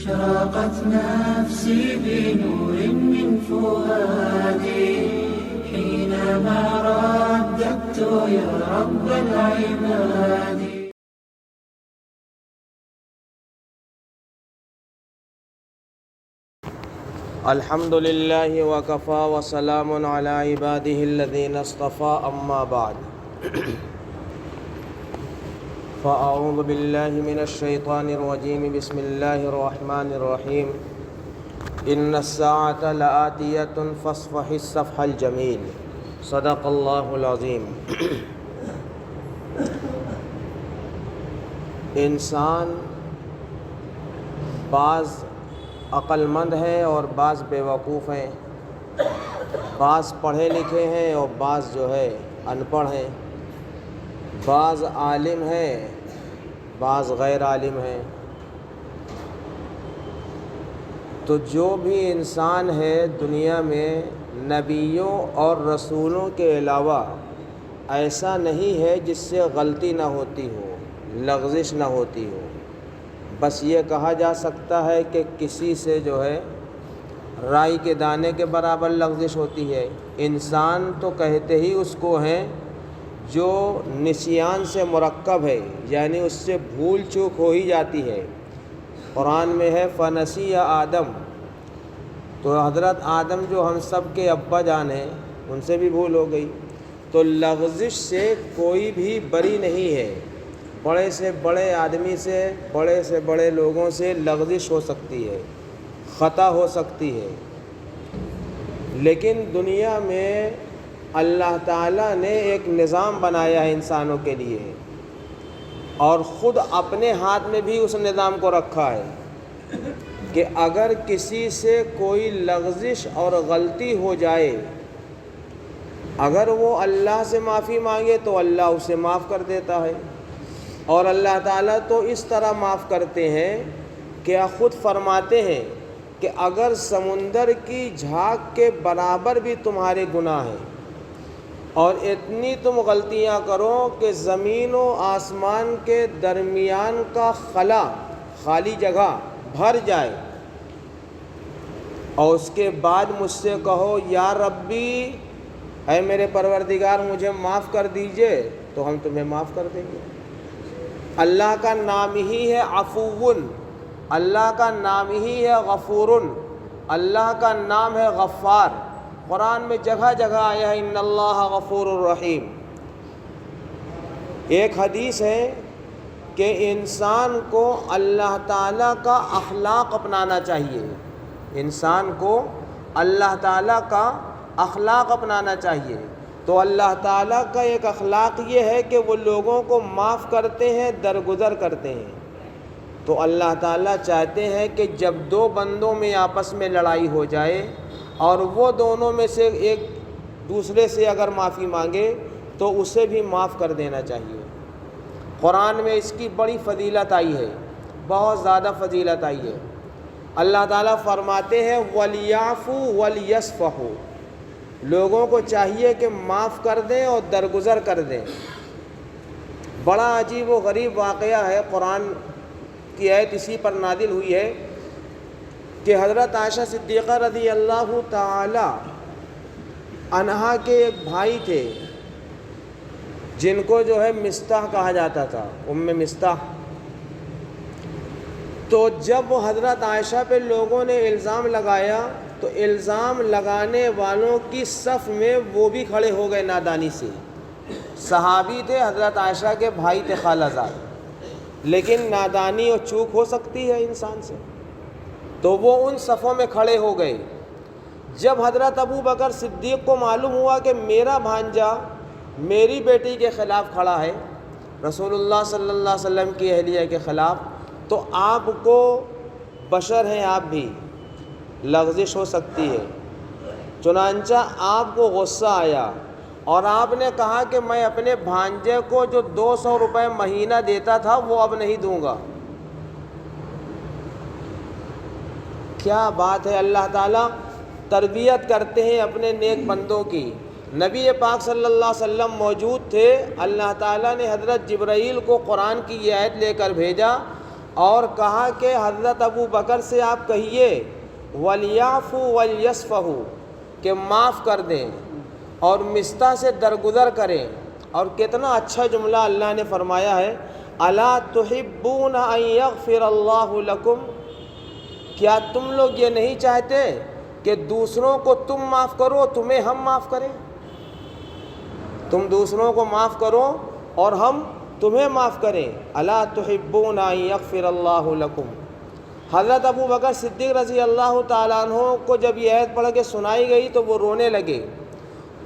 أشرقت نفسي بنور من فؤادي حينما رددت يا رب العباد. الحمد لله وكفى وسلام على عباده الذين اصطفى أما بعد فأعوذ بالله من الشيطان الرجيم بسم الله الرحمن الرحيم إن الساعة لآتية فاصفح الصفح الجميل صدق الله العظيم. انسان بعض عقل مند ہیں اور بعض بیوقوف ہیں، بعض پڑھے لکھے ہیں اور بعض جو ہے ان پڑھ ہیں، بعض عالم ہیں بعض غیر عالم ہیں. تو جو بھی انسان ہے دنیا میں نبیوں اور رسولوں کے علاوہ ایسا نہیں ہے جس سے غلطی نہ ہوتی ہو، لغزش نہ ہوتی ہو. بس یہ کہا جا سکتا ہے کہ کسی سے جو ہے رائی کے دانے کے برابر لغزش ہوتی ہے. انسان تو کہتے ہی اس کو ہیں جو نسیان سے مرکب ہے، یعنی اس سے بھول چوک ہو ہی جاتی ہے. قرآن میں ہے فنسی آدم، تو حضرت آدم جو ہم سب کے ابا جان ہیں ان سے بھی بھول ہو گئی. تو لغزش سے کوئی بھی بری نہیں ہے. بڑے سے بڑے آدمی سے بڑے لوگوں سے لغزش ہو سکتی ہے، خطا ہو سکتی ہے. لیکن دنیا میں اللہ تعالیٰ نے ایک نظام بنایا ہے انسانوں کے لیے، اور خود اپنے ہاتھ میں بھی اس نظام کو رکھا ہے کہ اگر کسی سے کوئی لغزش اور غلطی ہو جائے، اگر وہ اللہ سے معافی مانگے تو اللہ اسے معاف کر دیتا ہے. اور اللہ تعالیٰ تو اس طرح معاف کرتے ہیں کہ خود فرماتے ہیں کہ اگر سمندر کی جھاگ کے برابر بھی تمہارے گناہ ہیں اور اتنی تم غلطیاں کرو کہ زمین و آسمان کے درمیان کا خالی جگہ بھر جائے، اور اس کے بعد مجھ سے کہو یا ربی اے میرے پروردگار مجھے معاف کر دیجئے، تو ہم تمہیں معاف کر دیں گے. اللہ کا نام ہی ہے عفو، اللہ کا نام ہی ہے غفور، اللہ کا نام ہے غفار. قرآن میں جگہ جگہ آیا ہے ان اللہ غفور الرحیم. ایک حدیث ہے کہ انسان کو اللہ تعالیٰ کا اخلاق اپنانا چاہیے، انسان کو اللہ تعالیٰ کا اخلاق اپنانا چاہیے. تو اللہ تعالیٰ کا ایک اخلاق یہ ہے کہ وہ لوگوں کو معاف کرتے ہیں، درگزر کرتے ہیں. تو اللہ تعالیٰ چاہتے ہیں کہ جب دو بندوں میں آپس میں لڑائی ہو جائے اور وہ دونوں میں سے ایک دوسرے سے اگر معافی مانگے تو اسے بھی معاف کر دینا چاہیے. قرآن میں اس کی بڑی فضیلت آئی ہے، بہت زیادہ فضیلت آئی ہے. اللہ تعالیٰ فرماتے ہیں وَلْيَعْفُوا وَلْيَصْفَحُوا، لوگوں کو چاہیے کہ معاف کر دیں اور درگزر کر دیں. بڑا عجیب و غریب واقعہ ہے، قرآن کی آیت اسی پر نازل ہوئی ہے کہ حضرت عائشہ صدیقہ رضی اللہ تعالی عنہا کے ایک بھائی تھے جن کو جو ہے مستح کہا جاتا تھا، ام مستح. تو جب وہ حضرت عائشہ پہ لوگوں نے الزام لگایا تو الزام لگانے والوں کی صف میں وہ بھی کھڑے ہو گئے نادانی سے. صحابی تھے، حضرت عائشہ کے بھائی تھے خالہ زاد، لیکن نادانی اور چوک ہو سکتی ہے انسان سے، تو وہ ان صفوں میں کھڑے ہو گئے. جب حضرت ابو بکر صدیق کو معلوم ہوا کہ میرا بھانجا میری بیٹی کے خلاف کھڑا ہے، رسول اللہ صلی اللہ علیہ وسلم کی اہلیہ کے خلاف، تو آپ کو بشر ہیں، آپ بھی لغزش ہو سکتی ہے. چنانچہ آپ کو غصہ آیا اور آپ نے کہا کہ میں اپنے بھانجے کو جو 200 روپے مہینہ دیتا تھا وہ اب نہیں دوں گا. کیا بات ہے! اللہ تعالیٰ تربیت کرتے ہیں اپنے نیک بندوں کی. نبی پاک صلی اللہ علیہ وسلم موجود تھے، اللہ تعالیٰ نے حضرت جبرائیل کو قرآن کی یہ آیت لے کر بھیجا اور کہا کہ حضرت ابو بکر سے آپ کہیے وَلْيَعْفُوا وَلْيَصْفَحُوا کہ معاف کر دیں اور مستہ سے درگزر کریں. اور کتنا اچھا جملہ اللہ نے فرمایا ہے اَلَا تُحِبُّونَ أَن يَغْفِرَ اللَّهُ لَكُمْ کیا تم لوگ یہ نہیں چاہتے کہ دوسروں کو تم معاف کرو تمہیں ہم معاف کریں. تم دوسروں کو معاف کرو اور ہم تمہیں معاف کریں. الا تحبون ان یغفر اللہ لکم. حضرت ابو بکر صدیق رضی اللہ تعالیٰ عنہ کو جب یہ آیت پڑھ کے سنائی گئی تو وہ رونے لگے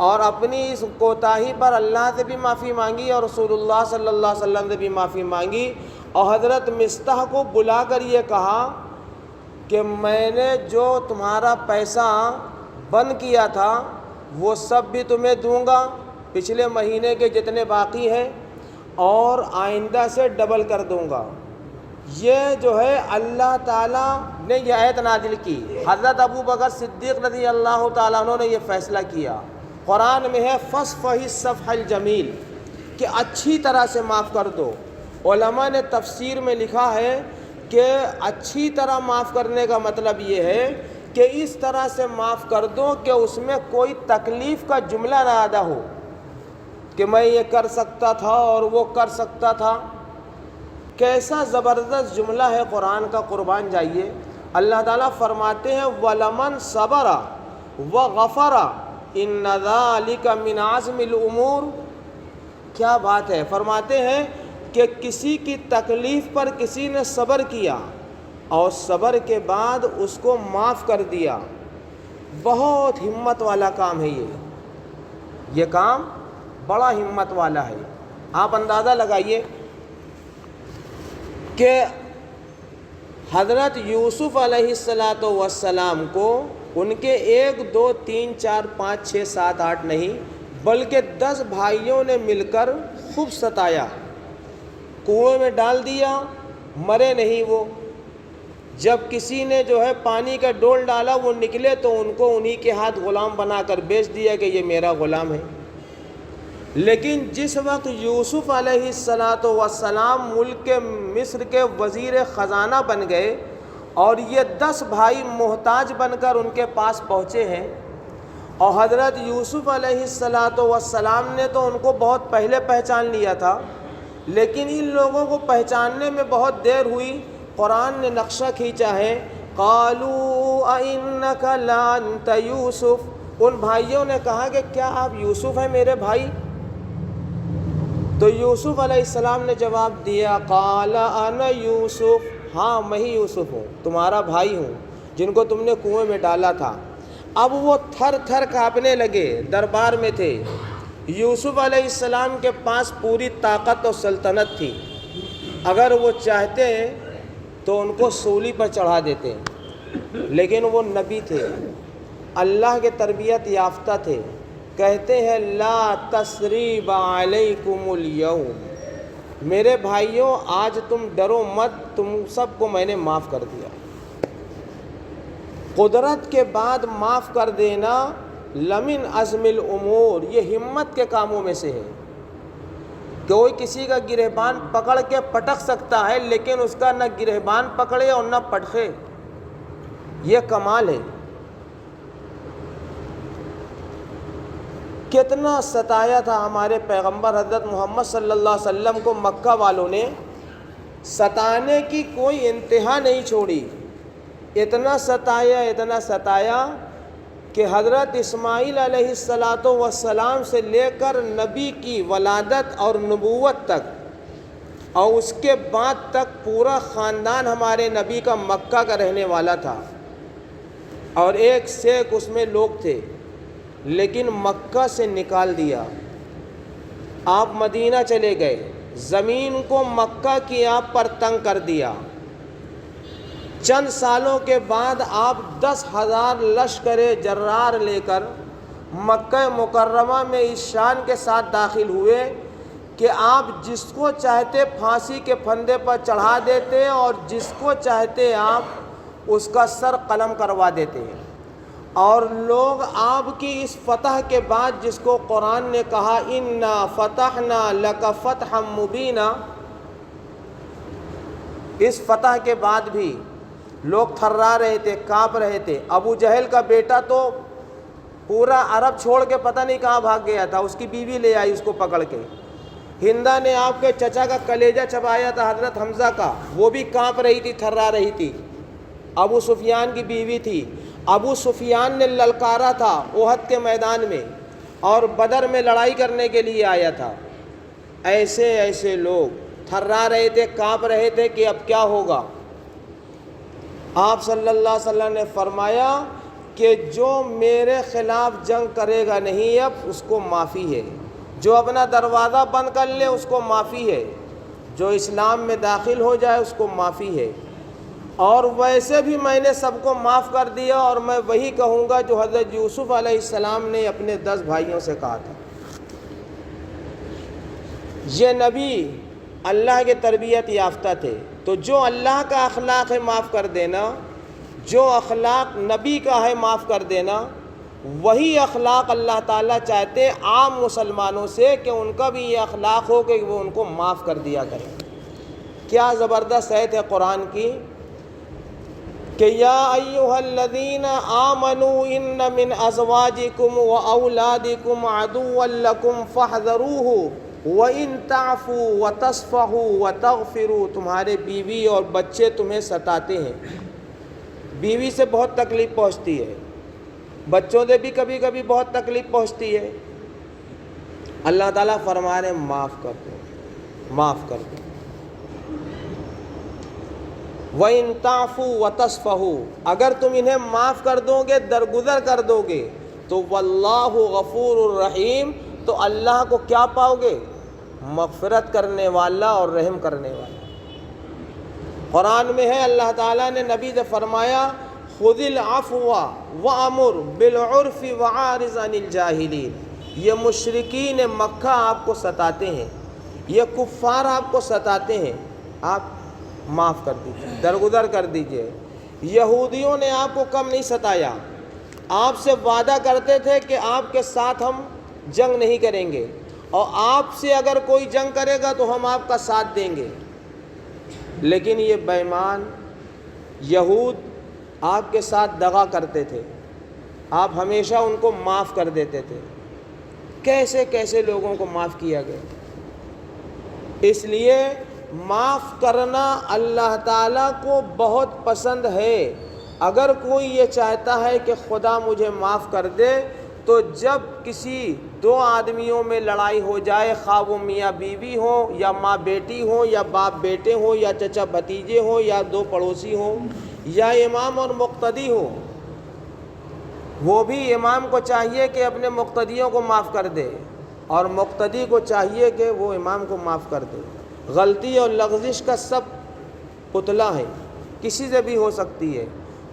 اور اپنی اس کوتاہی پر اللہ سے بھی معافی مانگی اور رسول اللہ صلی اللہ علیہ وسلم سے بھی معافی مانگی. اور حضرت مستح کو بلا کر یہ کہا کہ میں نے جو تمہارا پیسہ بند کیا تھا وہ سب بھی تمہیں دوں گا پچھلے مہینے کے جتنے باقی ہیں اور آئندہ سے ڈبل کر دوں گا. یہ جو ہے اللہ تعالیٰ نے یہ آیت نازل کی. حضرت ابو بکر صدیق رضی اللہ تعالیٰ عنہ نے یہ فیصلہ کیا. قرآن میں ہے فَاصْفَحِ الصَّفْحَ الْجَمِيلَ کہ اچھی طرح سے معاف کر دو. علماء نے تفسیر میں لکھا ہے کہ اچھی طرح معاف کرنے کا مطلب یہ ہے کہ اس طرح سے معاف کر دو کہ اس میں کوئی تکلیف کا جملہ نہ ادا ہو کہ میں یہ کر سکتا تھا اور وہ کر سکتا تھا. کیسا زبردست جملہ ہے قرآن کا, قربان جائیے. اللہ تعالیٰ فرماتے ہیں وَلَمَنْ صَبَرَ وَغَفَرَ إِنَّ ذَلِكَ مِنْ عَزْمِ الْأُمُورِ. کیا بات ہے. فرماتے ہیں کہ کسی کی تکلیف پر کسی نے صبر کیا اور صبر کے بعد اس کو معاف کر دیا. بہت ہمت والا کام ہے یہ کام بڑا ہمت والا ہے. آپ اندازہ لگائیے کہ حضرت یوسف علیہ السلام کو ان کے 1 2 3 4 5 6 7 8 نہیں بلکہ 10 بھائیوں نے مل کر خوب ستایا. کنویں میں ڈال دیا, مرے نہیں وہ. جب کسی نے جو ہے پانی کا ڈول ڈالا وہ نکلے تو ان کو انہی کے ہاتھ غلام بنا کر بیچ دیا کہ یہ میرا غلام ہے. لیکن جس وقت یوسف علیہ السلام ملک مصر کے وزیر خزانہ بن گئے اور یہ 10 بھائی محتاج بن کر ان کے پاس پہنچے ہیں اور حضرت یوسف علیہ السلام نے تو ان کو بہت پہلے پہچان لیا تھا لیکن ان لوگوں کو پہچاننے میں بہت دیر ہوئی. قرآن نے نقشہ کھینچا ہے قالوا اِنَّكَ لَأَنْتَ یوسف. ان بھائیوں نے کہا کہ کیا آپ یوسف ہیں میرے بھائی؟ تو یوسف علیہ السلام نے جواب دیا قال انا یوسف, ہاں میں ہی یوسف ہوں, تمہارا بھائی ہوں جن کو تم نے کنویں میں ڈالا تھا. اب وہ تھر تھر کانپنے لگے, دربار میں تھے. یوسف علیہ السلام کے پاس پوری طاقت و سلطنت تھی. اگر وہ چاہتے تو ان کو سولی پر چڑھا دیتے لیکن وہ نبی تھے, اللہ کے تربیت یافتہ تھے. کہتے ہیں لا تثریب علیکم الیوم, میرے بھائیوں آج تم ڈرو مت, تم سب کو میں نے معاف کر دیا. قدرت کے بعد معاف کر دینا لمن عزم الامور, یہ ہمت کے کاموں میں سے ہے. کوئی کسی کا گرہبان پکڑ کے پٹک سکتا ہے لیکن اس کا نہ گرہبان پکڑے اور نہ پٹکے, یہ کمال ہے. کتنا ستایا تھا ہمارے پیغمبر حضرت محمد صلی اللہ علیہ وسلم کو مکہ والوں نے, ستانے کی کوئی انتہا نہیں چھوڑی. اتنا ستایا کہ حضرت اسماعیل علیہ السلام سے لے کر نبی کی ولادت اور نبوت تک اور اس کے بعد تک پورا خاندان ہمارے نبی کا مکہ کا رہنے والا تھا اور ایک سے ایک اس میں لوگ تھے, لیکن مکہ سے نکال دیا. آپ مدینہ چلے گئے, زمین کو مکہ کی آپ پر تنگ کر دیا. چند سالوں کے بعد آپ 10,000 لشکر جرار لے کر مکہ مکرمہ میں اس شان کے ساتھ داخل ہوئے کہ آپ جس کو چاہتے پھانسی کے پھندے پر چڑھا دیتے اور جس کو چاہتے آپ اس کا سر قلم کروا دیتے. اور لوگ آپ کی اس فتح کے بعد جس کو قرآن نے کہا اِنَّا فَتَحْنَا لَكَ فَتْحًا مُبِينًا, اس فتح کے بعد بھی لوگ تھرا رہے تھے، کانپ رہے تھے۔ ابو جہل کا بیٹا تو پورا عرب چھوڑ کے پتہ نہیں کہاں بھاگ گیا تھا، اس کی بیوی لے آئی اس کو پکڑ کے۔ ہندا نے آپ کے چچا کا کلیجہ چبایا تھا حضرت حمزہ کا، وہ بھی کانپ رہی تھی، تھرا رہی تھی۔ ابو سفیان کی بیوی تھی، ابو سفیان نے للکارا تھا احد کے میدان میں اور بدر میں لڑائی کرنے کے لیے آیا تھا۔ ایسے ایسے لوگ تھرا رہے تھے، کانپ رہے تھے کہ اب کیا ہوگا۔ آپ صلی اللہ علیہ وسلم نے فرمایا کہ جو میرے خلاف جنگ کرے گا نہیں اب اس کو معافی ہے، جو اپنا دروازہ بند کر لے اس کو معافی ہے، جو اسلام میں داخل ہو جائے اس کو معافی ہے۔ اور ویسے بھی میں نے سب کو معاف کر دیا، اور میں وہی کہوں گا جو حضرت یوسف علیہ السلام نے اپنے 10 بھائیوں سے کہا تھا۔ یہ نبی اللہ کے تربیت یافتہ تھے، تو جو اللہ کا اخلاق ہے معاف کر دینا، جو اخلاق نبی کا ہے معاف کر دینا، وہی اخلاق اللہ تعالیٰ چاہتے عام مسلمانوں سے کہ ان کا بھی یہ اخلاق ہو کہ وہ ان کو معاف کر دیا کریں۔ کیا زبردست آیت ہے قرآن کی کہ یا ایھا الذین آمنوا ان من ازواجکم واولادکم عدوا لکم فاحذروہ وَإِن تَعْفُوا وَتَصْفَحُوا وَتَغْفِرُوا۔ تمہارے بیوی اور بچے تمہیں ستاتے ہیں، بیوی سے بہت تکلیف پہنچتی ہے، بچوں سے بھی کبھی کبھی بہت تکلیف پہنچتی ہے، اللہ تعالیٰ فرما رہے معاف کر دو، معاف کر دو۔ وَإِن تَعْفُوا وَتَصْفَحُوا، اگر تم انہیں معاف کر دو گے، درگزر کر دو گے تو وَاللَّهُ غَفُورٌ الرحیم، تو اللہ کو کیا پاؤ گے؟ مغفرت کرنے والا اور رحم کرنے والا۔ قرآن میں ہے اللہ تعالیٰ نے نبی سے فرمایا خذ العفو وامر بالعرف وعارض عن الجاہلین۔ یہ مشرکین مکہ آپ کو ستاتے ہیں، یہ کفار آپ کو ستاتے ہیں، آپ معاف کر دیجیے، درگزر کر دیجیے۔ یہودیوں نے آپ کو کم نہیں ستایا، آپ سے وعدہ کرتے تھے کہ آپ کے ساتھ ہم جنگ نہیں کریں گے، اور آپ سے اگر کوئی جنگ کرے گا تو ہم آپ کا ساتھ دیں گے، لیکن یہ بے ایمان یہود آپ کے ساتھ دغا کرتے تھے، آپ ہمیشہ ان کو معاف کر دیتے تھے۔ کیسے کیسے لوگوں کو معاف کیا گیا۔ اس لیے معاف کرنا اللہ تعالیٰ کو بہت پسند ہے۔ اگر کوئی یہ چاہتا ہے کہ خدا مجھے معاف کر دے، تو جب کسی 2 آدمیوں میں لڑائی ہو جائے، خواہ وہ میاں بیوی ہوں یا ماں بیٹی ہوں یا باپ بیٹے ہوں یا چچا بھتیجے ہوں یا 2 پڑوسی ہوں یا امام اور مقتدی ہوں، وہ بھی امام کو چاہیے کہ اپنے مقتدیوں کو معاف کر دے، اور مقتدی کو چاہیے کہ وہ امام کو معاف کر دے۔ غلطی اور لغزش کا سب پتلا ہے، کسی سے بھی ہو سکتی ہے۔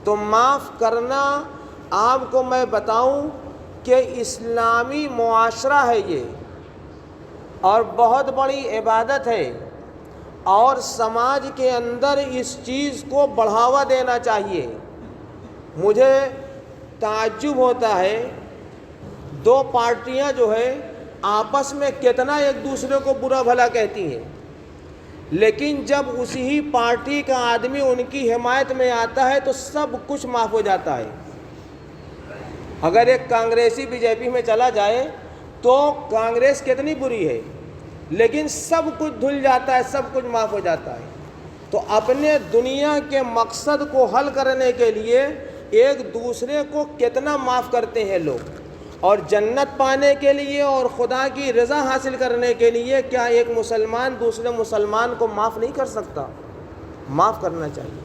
تو معاف کرنا آپ کو میں بتاؤں کہ اسلامی معاشرہ ہے یہ، اور بہت بڑی عبادت ہے، اور سماج کے اندر اس چیز کو بڑھاوا دینا چاہیے۔ مجھے تعجب ہوتا ہے 2 پارٹیاں جو ہے آپس میں کتنا ایک دوسرے کو برا بھلا کہتی ہیں، لیکن جب اسی پارٹی کا آدمی ان کی حمایت میں آتا ہے تو سب کچھ معاف ہو جاتا ہے۔ اگر ایک کانگریسی بی جے پی میں چلا جائے تو کانگریس کتنی بری ہے، لیکن سب کچھ دھل جاتا ہے، سب کچھ معاف ہو جاتا ہے۔ تو اپنے دنیا کے مقصد کو حل کرنے کے لیے ایک دوسرے کو کتنا معاف کرتے ہیں لوگ، اور جنت پانے کے لیے اور خدا کی رضا حاصل کرنے کے لیے کیا ایک مسلمان دوسرے مسلمان کو معاف نہیں کر سکتا؟ معاف کرنا چاہیے۔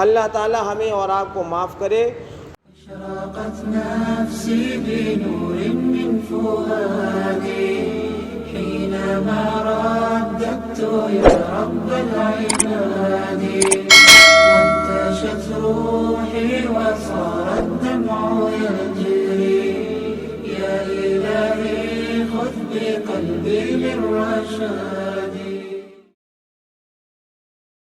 اللہ تعالی ہمیں اور آپ کو معاف کرے۔ اشرقت نفسي بنور من فؤادي حينما رددت يا رب العباد وانتشت روحي وصار الدمع يجري يا إلهي خذ بقلبي للرشاد